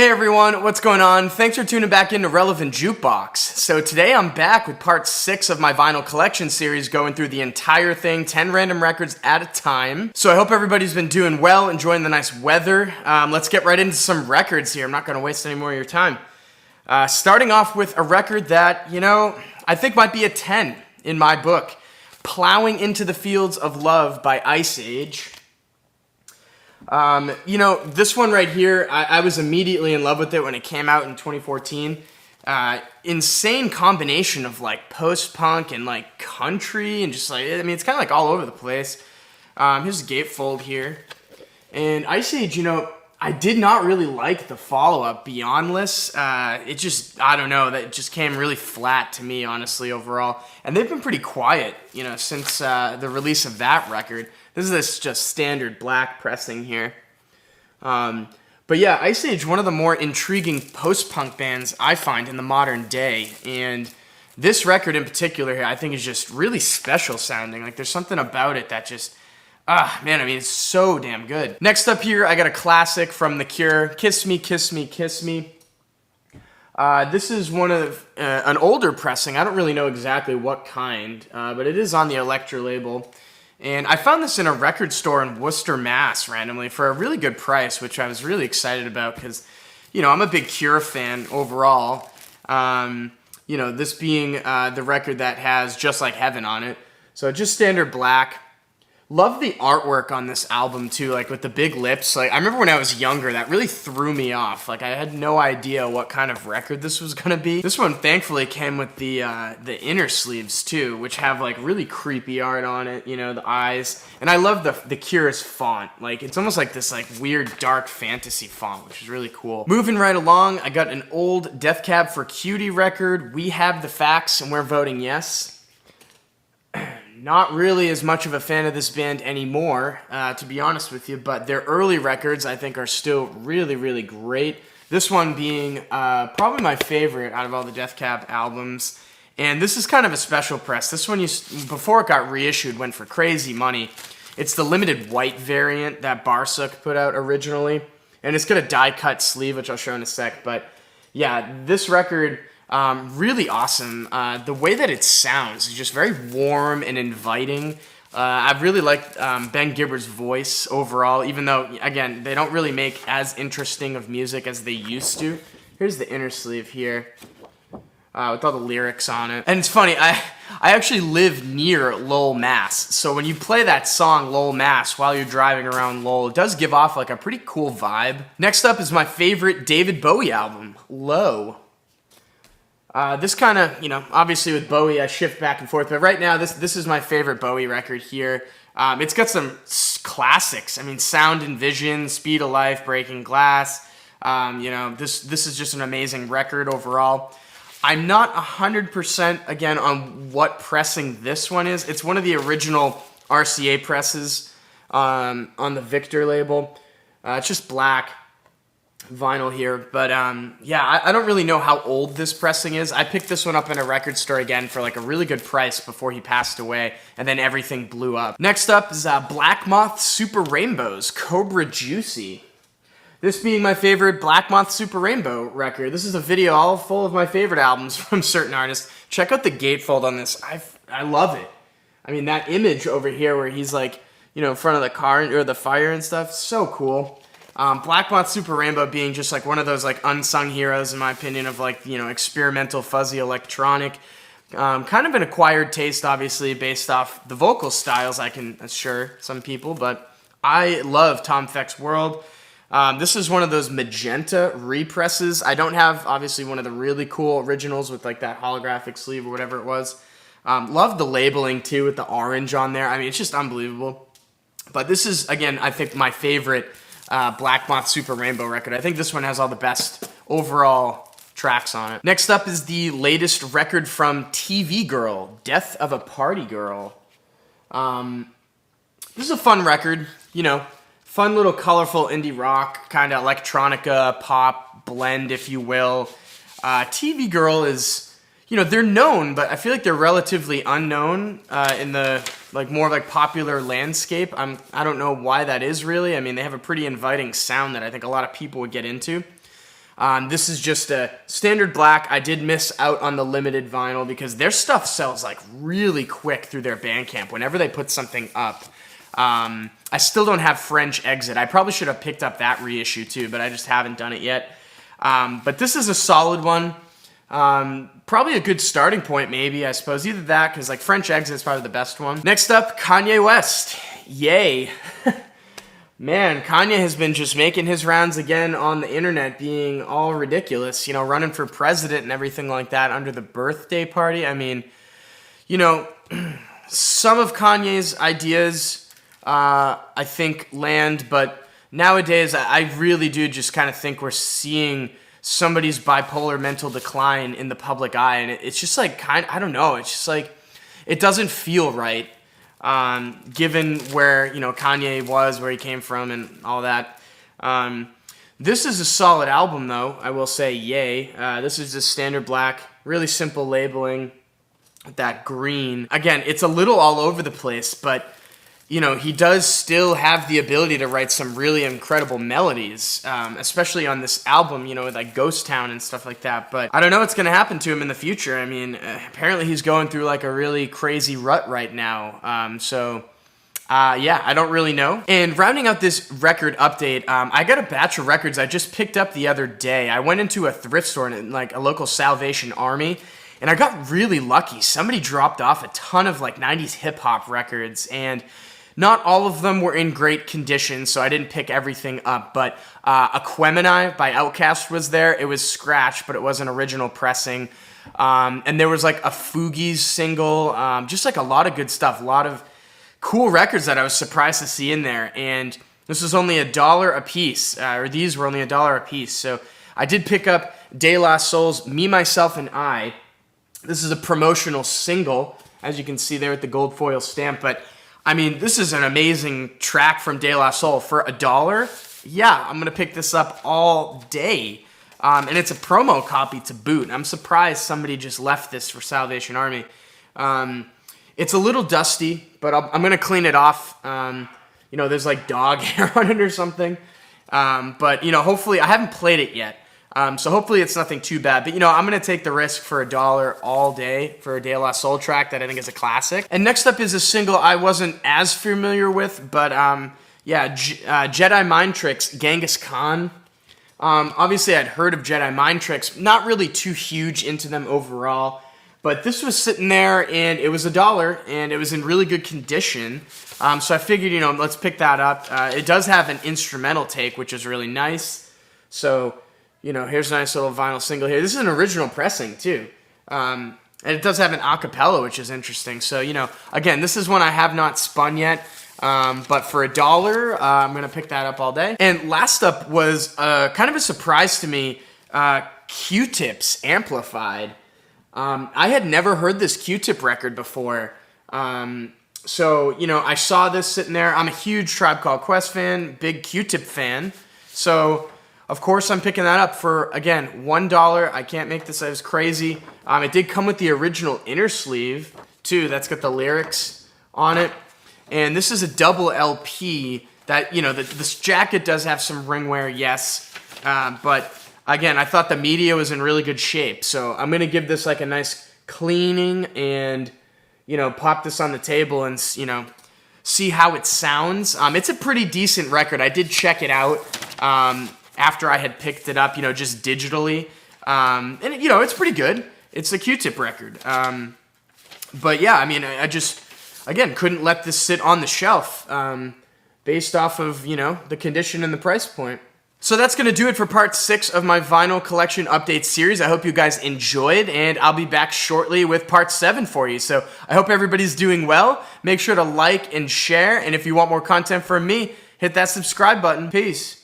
Hey everyone, what's going on? Thanks for tuning back into Relevant Jukebox. So today I'm back with part 6 of my vinyl collection series, going through the entire thing, 10 random records at a time. So I hope everybody's been doing well, enjoying the nice weather. Let's get right into some records here. I'm not going to waste any more of your time. Starting off with a record that, I think might be a 10 in my book. Plowing into the Fields of Love by Iceage. This one right here, I was immediately in love with it when it came out in 2014. Insane combination of like post-punk and like country and just like, it's kind of like all over the place. Here's a gatefold here. And Iceage, I did not really like the follow-up, Beyondless. It just, I don't know, that just came really flat to me, honestly, overall. And they've been pretty quiet, since the release of that record. This is just standard black pressing here. But yeah, Iceage, one of the more intriguing post-punk bands I find in the modern day. And this record in particular here, I think is just really special sounding. Like, there's something about it that just... it's so damn good. Next up here, I got a classic from The Cure, Kiss Me, Kiss Me, Kiss Me. This is one of an older pressing. I don't really know exactly what kind, but it is on the Elektra label. And I found this in a record store in Worcester, Mass, randomly, for a really good price, which I was really excited about because, I'm a big Cure fan overall. This being the record that has Just Like Heaven on it. So just standard black. Love the artwork on this album too, like with the big lips. Like I remember when I was younger, that really threw me off. Like I had no idea what kind of record this was gonna be. This one thankfully came with the inner sleeves too, which have like really creepy art on it. The eyes, and I love the Cure's font. Like it's almost like this like weird dark fantasy font, which is really cool. Moving right along, I got an old Death Cab for Cutie record. We Have the Facts, and we're voting yes. Not really as much of a fan of this band anymore, to be honest with you, but their early records I think are still really, really great. This one being probably my favorite out of all the Death Cab albums. And this is kind of a special press. This one, before it got reissued, went for crazy money. It's the limited white variant that Barsuk put out originally. And it's got a die-cut sleeve, which I'll show in a sec. But yeah, this record... really awesome. The way that it sounds is just very warm and inviting. I really liked Ben Gibbard's voice overall, even though, again, they don't really make as interesting of music as they used to. Here's the inner sleeve here with all the lyrics on it. And it's funny, I actually live near Lowell, Mass. So when you play that song, Lowell, Mass, while you're driving around Lowell, it does give off like a pretty cool vibe. Next up is my favorite David Bowie album, Low. This kind of, obviously with Bowie, I shift back and forth, but right now, this is my favorite Bowie record here. It's got some classics. Sound and Vision, Speed of Life, Breaking Glass. This is just an amazing record overall. I'm not 100% again on what pressing this one is. It's one of the original RCA presses on the Victor label. It's just black vinyl here, but I don't really know how old this pressing is. I picked this one up in a record store again for like a really good price before he passed away, and then everything blew up. Next up is Black Moth Super Rainbow's Cobra Juicy. This being my favorite Black Moth Super Rainbow record. This is a video all full of my favorite albums from certain artists. Check out the gatefold on this. I love it. That image over here where he's like, in front of the car or the fire and stuff, so cool. Black Moth Super Rainbow being just like one of those like unsung heroes in my opinion of like, experimental fuzzy electronic. Kind of an acquired taste obviously based off the vocal styles, I can assure some people, but I love Tom Feck's World. This is one of those magenta represses. I don't have obviously one of the really cool originals with like that holographic sleeve or whatever it was. Love the labeling too with the orange on there. It's just unbelievable. But this is again, I think my favorite Black Moth Super Rainbow record. I think this one has all the best overall tracks on it. Next up is the latest record from TV Girl, Death of a Party Girl. This is a fun record, fun little colorful indie rock, kind of electronica pop blend, if you will. TV Girl is, they're known, but I feel like they're relatively unknown in the more like popular landscape. I don't know why that is really. They have a pretty inviting sound that I think a lot of people would get into. This is just a standard black. I did miss out on the limited vinyl because their stuff sells like really quick through their Bandcamp whenever they put something up. I still don't have French Exit. I probably should have picked up that reissue too, but I just haven't done it yet. But this is a solid one. Probably a good starting point, maybe, I suppose. Either that, because like French Exit is probably the best one. Next up, Kanye West. Yay. Man, Kanye has been just making his rounds again on the internet, being all ridiculous, you know, running for president and everything like that under the birthday party. I mean, you know, some of Kanye's ideas, I think, land, but nowadays I really do just kind of think we're seeing somebody's bipolar mental decline in the public eye, and it's just like, I don't know, it's just like, it doesn't feel right. Given where, you know, Kanye was, where he came from and all that. This is a solid album, though, I will say, yay. This is just standard black, really simple labeling with that green. Again, it's a little all over the place, but, you know, he does still have the ability to write some really incredible melodies, especially on this album, you know, with like Ghost Town and stuff like that. But I don't know what's going to happen to him in the future. I mean, apparently he's going through like a really crazy rut right now. Yeah, I don't really know. And rounding out this record update, I got a batch of records I just picked up the other day. I went into a thrift store in like a local Salvation Army, and I got really lucky. Somebody dropped off a ton of like 90s hip hop records, and not all of them were in great condition, so I didn't pick everything up, but Aquemini by Outkast was there. It was scratched, but it was an original pressing. And there was like a Fugees single, just like a lot of good stuff, a lot of cool records that I was surprised to see in there. And this was only $1 a piece, or these were only $1 a piece. So I did pick up De La Soul's Me, Myself, and I. This is a promotional single, as you can see there with the gold foil stamp, but I mean, this is an amazing track from De La Soul. For $1, yeah, I'm going to pick this up all day. And it's a promo copy to boot. I'm surprised somebody just left this for Salvation Army. It's a little dusty, but I'm going to clean it off. You know, there's like dog hair on it or something. But, you know, hopefully, I haven't played it yet. So hopefully it's nothing too bad. But, you know, I'm going to take the risk for $1 all day for a De La Soul track that I think is a classic. And next up is a single I wasn't as familiar with, but yeah, Jedi Mind Tricks, Genghis Khan. Obviously, I'd heard of Jedi Mind Tricks, not really too huge into them overall. But this was sitting there, and it was $1, and it was in really good condition. So I figured, you know, let's pick that up. It does have an instrumental take, which is really nice. So, you know, here's a nice little vinyl single here. This is an original pressing, too. And it does have an acapella, which is interesting. So, you know, again, this is one I have not spun yet. But for $1, I'm going to pick that up all day. And last up was kind of a surprise to me, QTip's Amplified. I had never heard this QTip record before. So, you know, I saw this sitting there. I'm a huge Tribe Called Quest fan, big QTip fan. So, of course, I'm picking that up for, again, $1. I can't make this as crazy. It did come with the original inner sleeve, too. That's got the lyrics on it. And this is a double LP that, you know, this jacket does have some ring wear, yes. But, again, I thought the media was in really good shape. So I'm going to give this like a nice cleaning and, you know, pop this on the table and, you know, see how it sounds. It's a pretty decent record. I did check it out after I had picked it up, you know, just digitally. And, you know, it's pretty good. It's a QTip record. But, yeah, I mean, I just, again, couldn't let this sit on the shelf based off of, you know, the condition and the price point. So that's going to do it for part 6 of my vinyl collection update series. I hope you guys enjoyed, and I'll be back shortly with part 7 for you. So I hope everybody's doing well. Make sure to like and share, and if you want more content from me, hit that subscribe button. Peace.